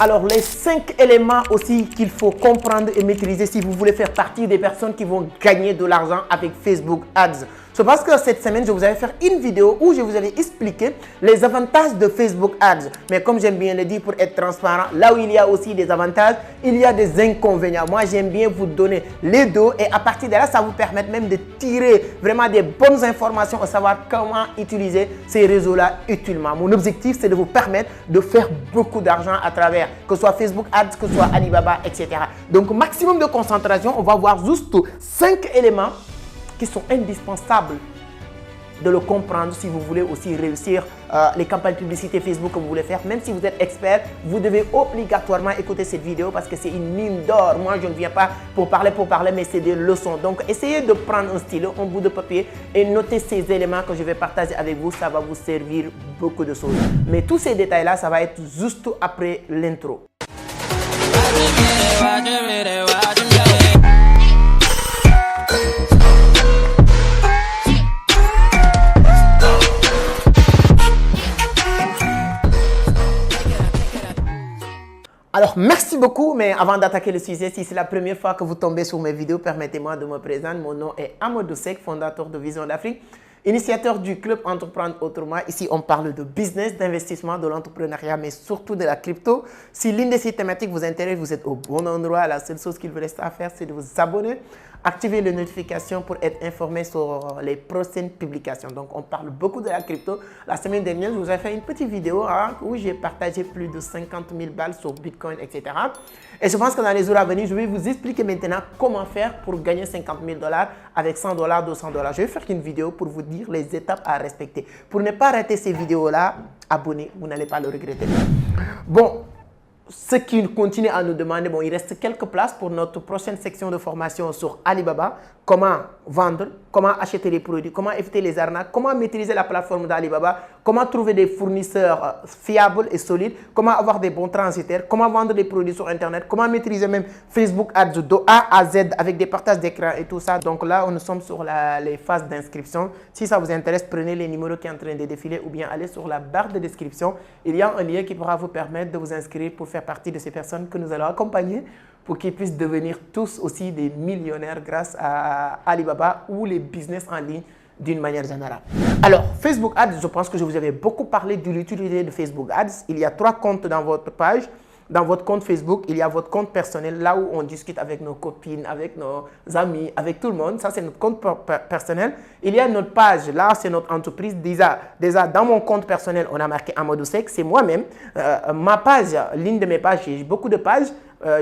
Alors, les 5 éléments aussi qu'il faut comprendre et maîtriser si vous voulez faire partie des personnes qui vont gagner de l'argent avec Facebook Ads. C'est parce que cette semaine, je vous avais fait une vidéo où je vous avais expliqué les avantages de Facebook Ads. Mais comme j'aime bien le dire, pour être transparent, là où il y a aussi des avantages, il y a des inconvénients. Moi, j'aime bien vous donner les deux et à partir de là, ça vous permet même de tirer vraiment des bonnes informations, à savoir comment utiliser ces réseaux-là utilement. Mon objectif, c'est de vous permettre de faire beaucoup d'argent à travers, que ce soit Facebook Ads, que ce soit Alibaba, etc. Donc, maximum de concentration, on va voir juste 5 éléments qui sont indispensables de le comprendre si vous voulez aussi réussir les campagnes publicité Facebook que vous voulez faire. Même si vous êtes expert, vous devez obligatoirement écouter cette vidéo parce que c'est une mine d'or. Moi, je ne viens pas pour parler, mais c'est des leçons. Donc, essayez de prendre un stylo, un bout de papier et noter ces éléments que je vais partager avec vous. Ça va vous servir beaucoup de choses. Mais tous ces détails-là, ça va être juste après l'intro. Alors, merci beaucoup, mais avant d'attaquer le sujet, si c'est la première fois que vous tombez sur mes vidéos, permettez-moi de me présenter. Mon nom est Amadou Seck, fondateur de Vision d'Afrique, initiateur du club Entreprendre Autrement. Ici, on parle de business, d'investissement, de l'entrepreneuriat, mais surtout de la crypto. Si l'une de ces thématiques vous intéresse, vous êtes au bon endroit. La seule chose qu'il vous reste à faire, c'est de vous abonner, activer les notifications pour être informé sur les prochaines publications. Donc, on parle beaucoup de la crypto. La semaine dernière, je vous ai fait une petite vidéo où j'ai partagé plus de 50 000 balles sur Bitcoin, etc. Et je pense que dans les jours à venir, je vais vous expliquer maintenant comment faire pour gagner 50 000 $, avec 100 $, 200 $. Je vais faire une vidéo pour vous dire les étapes à respecter. Pour ne pas rater ces vidéos-là, abonnez, vous n'allez pas le regretter. Bon. Ceux qui continuent à nous demander, bon, il reste quelques places pour notre prochaine section de formation sur Alibaba. Comment vendre, comment acheter les produits, comment éviter les arnaques, comment maîtriser la plateforme d'Alibaba, comment trouver des fournisseurs fiables et solides, comment avoir des bons transitaires, comment vendre des produits sur Internet, comment maîtriser même Facebook Ads de A à Z avec des partages d'écran et tout ça. Donc là, nous sommes sur les phases d'inscription. Si ça vous intéresse, prenez les numéros qui sont en train de défiler ou bien allez sur la barre de description. Il y a un lien qui pourra vous permettre de vous inscrire pour faire partie de ces personnes que nous allons accompagner pour qu'ils puissent devenir tous aussi des millionnaires grâce à Alibaba ou les business en ligne d'une manière générale. Alors, Facebook Ads, je pense que je vous avais beaucoup parlé de l'utilité de Facebook Ads. Il y a 3 comptes dans votre page. Dans votre compte Facebook, il y a votre compte personnel, là où on discute avec nos copines, avec nos amis, avec tout le monde. Ça, c'est notre compte personnel. Il y a notre page, là, c'est notre entreprise. Déjà, dans mon compte personnel, on a marqué Amadou Seck, c'est moi-même. Ma page, l'une de mes pages, j'ai beaucoup de pages.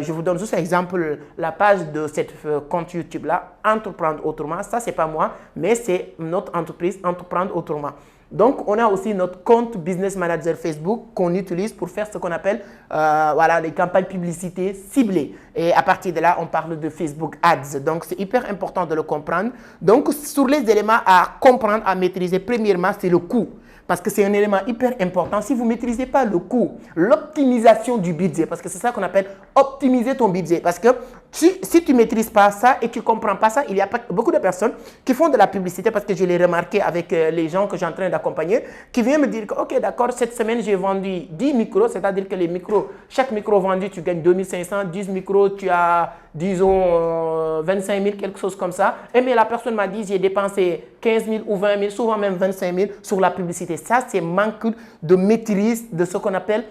Je vous donne juste un exemple, la page de cette compte YouTube-là, Entreprendre Autrement. Ça, ce n'est pas moi, mais c'est notre entreprise, Entreprendre Autrement. Donc, on a aussi notre compte Business Manager Facebook qu'on utilise pour faire ce qu'on appelle voilà, les campagnes publicité ciblées. Et à partir de là, on parle de Facebook Ads. Donc, c'est hyper important de le comprendre. Donc, sur les éléments à comprendre, à maîtriser, premièrement, c'est le coût. Parce que c'est un élément hyper important. Si vous ne maîtrisez pas le coût, l'optimisation du budget, parce que c'est ça qu'on appelle optimiser ton budget. Parce que si tu ne maîtrises pas ça et que tu ne comprends pas ça, il y a beaucoup de personnes qui font de la publicité, parce que je l'ai remarqué avec les gens que je suis en train d'accompagner, qui viennent me dire que, ok, d'accord, cette semaine, j'ai vendu 10 micros, c'est-à-dire que les micros, chaque micro vendu, tu gagnes 2500, 10 micros, tu as, disons, 25 000, quelque chose comme ça. Et mais la personne m'a dit, j'ai dépensé 15 000 ou 20 000, souvent même 25 000 sur la publicité. Ça, c'est manque de maîtrise de ce qu'on appelle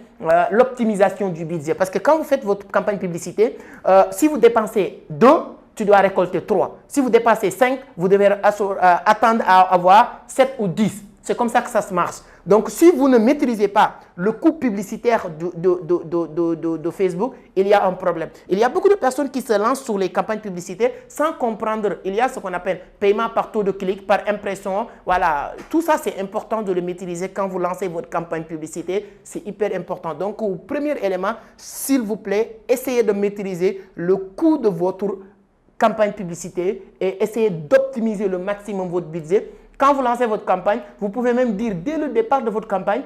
l'optimisation du budget. Parce que quand vous faites votre campagne publicité, si vous dépensez 2, tu dois récolter 3. Si vous dépensez 5, vous devez attendre à avoir 7 ou 10. C'est comme ça que ça se marche. Donc, si vous ne maîtrisez pas le coût publicitaire de Facebook, il y a un problème. Il y a beaucoup de personnes qui se lancent sur les campagnes publicitaires sans comprendre. Il y a ce qu'on appelle paiement par taux de clic, par impression. Voilà, tout ça, c'est important de le maîtriser quand vous lancez votre campagne publicitaire. C'est hyper important. Donc, au premier élément, s'il vous plaît, essayez de maîtriser le coût de votre campagne publicitaire et essayez d'optimiser le maximum votre budget. Quand vous lancez votre campagne, vous pouvez même dire dès le départ de votre campagne,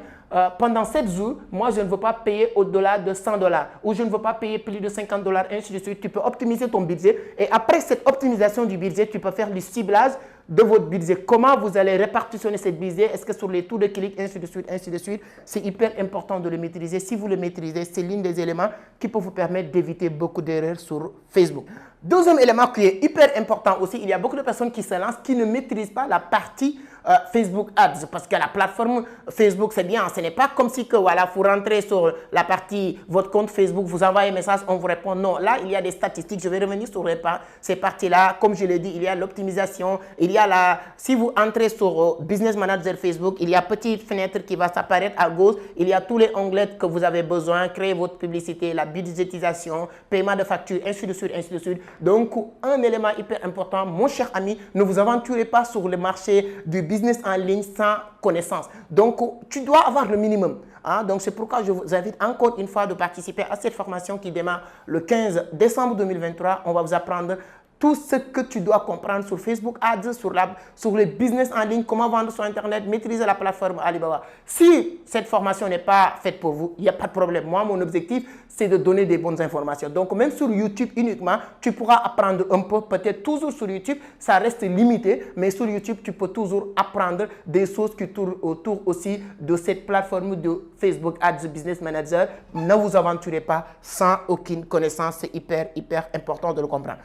pendant 7 jours, moi je ne veux pas payer au-delà de 100 $ ou je ne veux pas payer plus de 50 $, ainsi de suite. Tu peux optimiser ton budget et après cette optimisation du budget, tu peux faire du ciblage de votre budget. Comment vous allez répartitionner ce budget? Est-ce que sur les taux de clic, ainsi de suite, ainsi de suite. C'est hyper important de le maîtriser. Si vous le maîtrisez, c'est l'un des éléments qui peut vous permettre d'éviter beaucoup d'erreurs sur Facebook. Deuxième élément qui est hyper important aussi, il y a beaucoup de personnes qui se lancent qui ne maîtrisent pas la partie Facebook Ads, parce que la plateforme Facebook, c'est bien. Ce n'est pas comme si que, voilà, vous rentrez sur la partie, votre compte Facebook, vous envoyez un message, on vous répond. Non, là, il y a des statistiques. Je vais revenir sur ces parties-là. Comme je l'ai dit, il y a l'optimisation, il y a la... Si vous entrez sur Business Manager Facebook, il y a une petite fenêtre qui va s'apparaître à gauche. Il y a tous les onglets que vous avez besoin, créer votre publicité, la budgétisation, paiement de factures, ainsi de suite, ainsi de suite. Donc, un élément hyper important, mon cher ami, ne vous aventurez pas sur le marché du business en ligne sans connaissance. Donc, tu dois avoir le minimum. Hein? Donc, c'est pourquoi je vous invite encore une fois de participer à cette formation qui démarre le 15 décembre 2023. On va vous apprendre tout ce que tu dois comprendre sur Facebook Ads, sur les business en ligne, comment vendre sur Internet, maîtriser la plateforme Alibaba. Si cette formation n'est pas faite pour vous, il n'y a pas de problème. Moi, mon objectif, c'est de donner des bonnes informations. Donc, même sur YouTube uniquement, tu pourras apprendre un peu, peut-être toujours sur YouTube, ça reste limité, mais sur YouTube, tu peux toujours apprendre des choses qui tournent autour aussi de cette plateforme de Facebook Ads Business Manager. Ne vous aventurez pas sans aucune connaissance, c'est hyper important de le comprendre.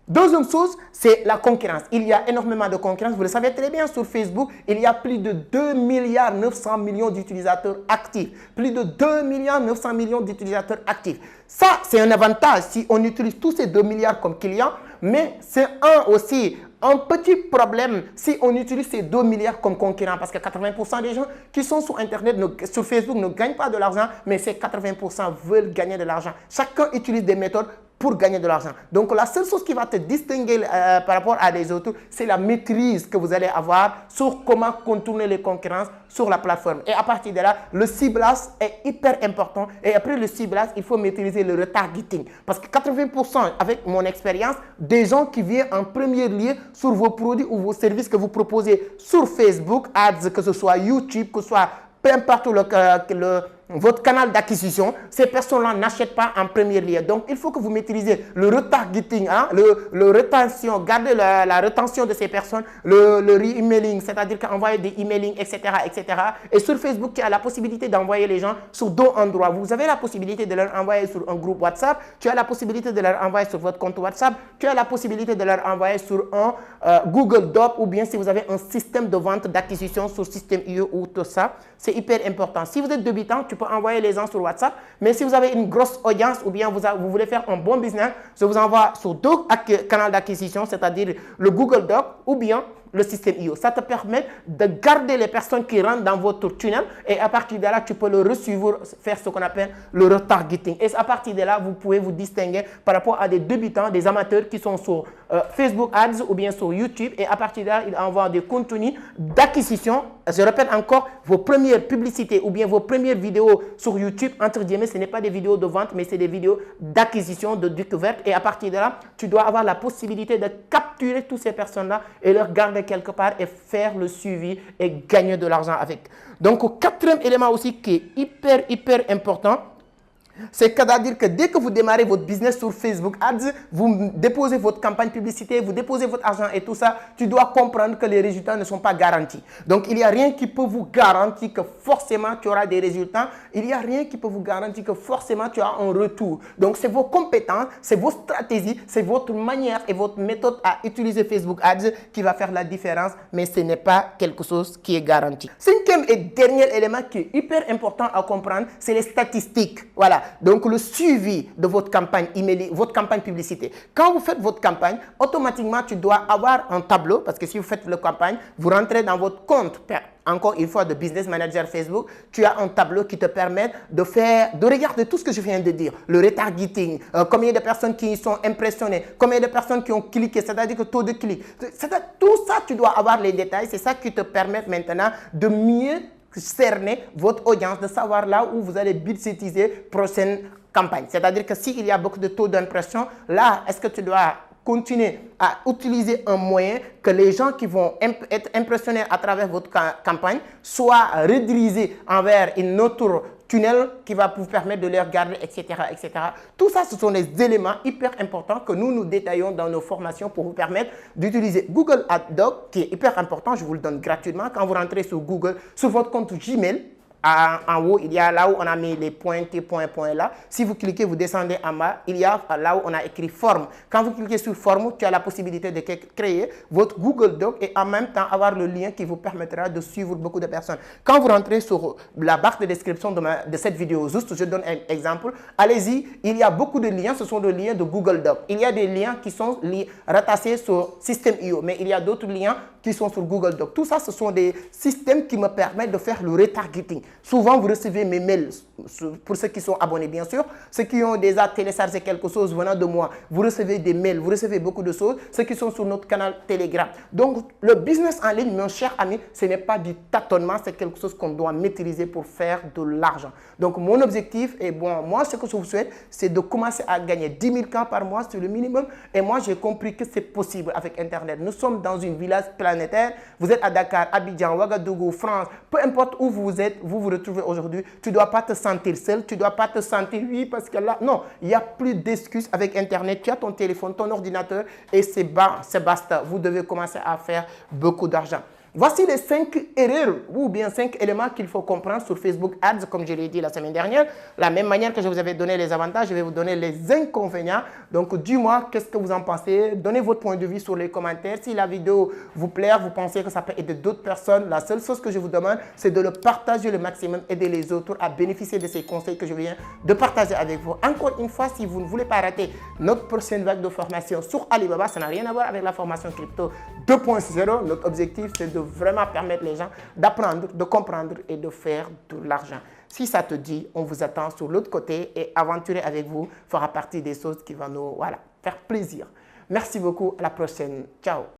Deuxième chose, c'est la concurrence. Il y a énormément de concurrence. Vous le savez très bien, sur Facebook, il y a plus de 2 milliards 900 millions d'utilisateurs actifs. Plus de 2 milliards 900 millions d'utilisateurs actifs. Ça, c'est un avantage si on utilise tous ces 2 milliards comme clients, mais c'est aussi un petit problème si on utilise ces 2 milliards comme concurrents, parce que 80% des gens qui sont sur Internet, sur Facebook, ne gagnent pas de l'argent, mais ces 80% veulent gagner de l'argent. Chacun utilise des méthodes pour gagner de l'argent. Donc, la seule chose qui va te distinguer par rapport à des autres, c'est la maîtrise que vous allez avoir sur comment contourner les concurrences sur la plateforme. Et à partir de là, le ciblage est hyper important. Et après le ciblage, il faut maîtriser le retargeting. Parce que 80%, avec mon expérience, des gens qui viennent en premier lieu sur vos produits ou vos services que vous proposez sur Facebook, Ads, que ce soit YouTube, que ce soit peu importe votre canal d'acquisition, ces personnes-là n'achètent pas en premier lieu. Donc, il faut que vous maîtrisez le retargeting, hein, le rétention, garder la rétention de ces personnes, le re-emailing, c'est-à-dire qu'envoyer des emailing, etc., etc. Et sur Facebook, tu as la possibilité d'envoyer les gens sur d'autres endroits. Vous avez la possibilité de leur envoyer sur un groupe WhatsApp, tu as la possibilité de leur envoyer sur votre compte WhatsApp, tu as la possibilité de leur envoyer sur un Google Doc, ou bien si vous avez un système de vente d'acquisition sur Systeme.io ou tout ça, c'est hyper important. Si vous êtes débutant, tu peux envoyer les gens sur WhatsApp, mais si vous avez une grosse audience ou bien vous voulez faire un bon business, je vous envoie sur deux canaux d'acquisition, c'est-à-dire le Google Doc ou bien le Systeme.io. Ça te permet de garder les personnes qui rentrent dans votre tunnel et à partir de là, tu peux le resuivre, faire ce qu'on appelle le retargeting. Et à partir de là, vous pouvez vous distinguer par rapport à des débutants, des amateurs qui sont sur Facebook Ads ou bien sur YouTube et à partir de là, ils envoient des contenus d'acquisition. Je répète encore, vos premières publicités ou bien vos premières vidéos sur YouTube, entre guillemets, ce n'est pas des vidéos de vente, mais c'est des vidéos d'acquisition, de découverte. Et à partir de là, tu dois avoir la possibilité de capturer toutes ces personnes-là et leur garder quelque part et faire le suivi et gagner de l'argent avec. Donc, quatrième élément aussi qui est hyper important, c'est-à-dire que dès que vous démarrez votre business sur Facebook Ads, vous déposez votre campagne publicité, vous déposez votre argent et tout ça, tu dois comprendre que les résultats ne sont pas garantis. Donc, il n'y a rien qui peut vous garantir que forcément tu auras des résultats. Il n'y a rien qui peut vous garantir que forcément tu auras un retour. Donc, c'est vos compétences, c'est vos stratégies, c'est votre manière et votre méthode à utiliser Facebook Ads qui va faire la différence, mais ce n'est pas quelque chose qui est garanti. Cinquième et dernier élément qui est hyper important à comprendre, c'est les statistiques. Voilà. Donc, le suivi de votre campagne email, votre campagne publicité. Quand vous faites votre campagne, automatiquement, tu dois avoir un tableau parce que si vous faites la campagne, vous rentrez dans votre compte. Encore une fois, de Business Manager Facebook, tu as un tableau qui te permet de regarder tout ce que je viens de dire. Le retargeting, combien de personnes qui sont impressionnées, combien de personnes qui ont cliqué, c'est-à-dire que taux de clic. Tout ça, tu dois avoir les détails. C'est ça qui te permet maintenant de mieux cerner votre audience, de savoir là où vous allez budgétiser prochaine campagne. C'est-à-dire que s'il y a beaucoup de taux d'impression, là, est-ce que tu dois continuer à utiliser un moyen que les gens qui vont être impressionnés à travers votre campagne soient redirigés envers une autre tunnel qui va vous permettre de les regarder, etc., etc. Tout ça, ce sont des éléments hyper importants que nous détaillons dans nos formations pour vous permettre d'utiliser Google Ads, qui est hyper important. Je vous le donne gratuitement. Quand vous rentrez sur Google, sur votre compte Gmail, en haut, il y a là où on a mis les points là. Si vous cliquez, vous descendez en bas, il y a là où on a écrit forme. Quand vous cliquez sur forme, tu as la possibilité de créer votre Google Doc et en même temps avoir le lien qui vous permettra de suivre beaucoup de personnes. Quand vous rentrez sur la barre de description de cette vidéo, juste je donne un exemple, allez-y, il y a beaucoup de liens, ce sont des liens de Google Doc. Il y a des liens qui sont rattachés sur System.io, mais il y a d'autres liens qui sont sur Google Doc. Tout ça, ce sont des systèmes qui me permettent de faire le retargeting. Souvent, vous recevez mes mails, pour ceux qui sont abonnés, bien sûr. Ceux qui ont déjà téléchargé quelque chose venant de moi, vous recevez des mails, vous recevez beaucoup de choses. Ceux qui sont sur notre canal Telegram. Donc, le business en ligne, mon cher ami, ce n'est pas du tâtonnement, c'est quelque chose qu'on doit maîtriser pour faire de l'argent. Donc, mon objectif, et bon, moi, ce que je vous souhaite, c'est de commencer à gagner 10 000 francs par mois sur le minimum. Et moi, j'ai compris que c'est possible avec Internet. Nous sommes dans une village planétaire. Vous êtes à Dakar, Abidjan, Ouagadougou, France, peu importe où vous êtes, vous vous retrouvez aujourd'hui, tu ne dois pas te sentir seul, tu ne dois pas te sentir, oui, parce que là, non, il n'y a plus d'excuses avec Internet. Tu as ton téléphone, ton ordinateur et c'est basta. Vous devez commencer à faire beaucoup d'argent. Voici les 5 erreurs ou bien 5 éléments qu'il faut comprendre sur Facebook Ads, comme je l'ai dit la semaine dernière. La même manière que je vous avais donné les avantages, je vais vous donner les inconvénients. Donc, dis-moi, qu'est-ce que vous en pensez? Donnez votre point de vue sur les commentaires. Si la vidéo vous plaît, vous pensez que ça peut aider d'autres personnes, la seule chose que je vous demande, c'est de le partager le maximum, aider les autres à bénéficier de ces conseils que je viens de partager avec vous. Encore une fois, si vous ne voulez pas rater notre prochaine vague de formation sur Alibaba, ça n'a rien à voir avec la formation crypto 2.0. Notre objectif, c'est de vraiment permettre les gens d'apprendre, de comprendre et de faire de l'argent. Si ça te dit, on vous attend sur l'autre côté et aventurer avec vous fera partie des choses qui vont nous faire plaisir. Merci beaucoup, à la prochaine. Ciao.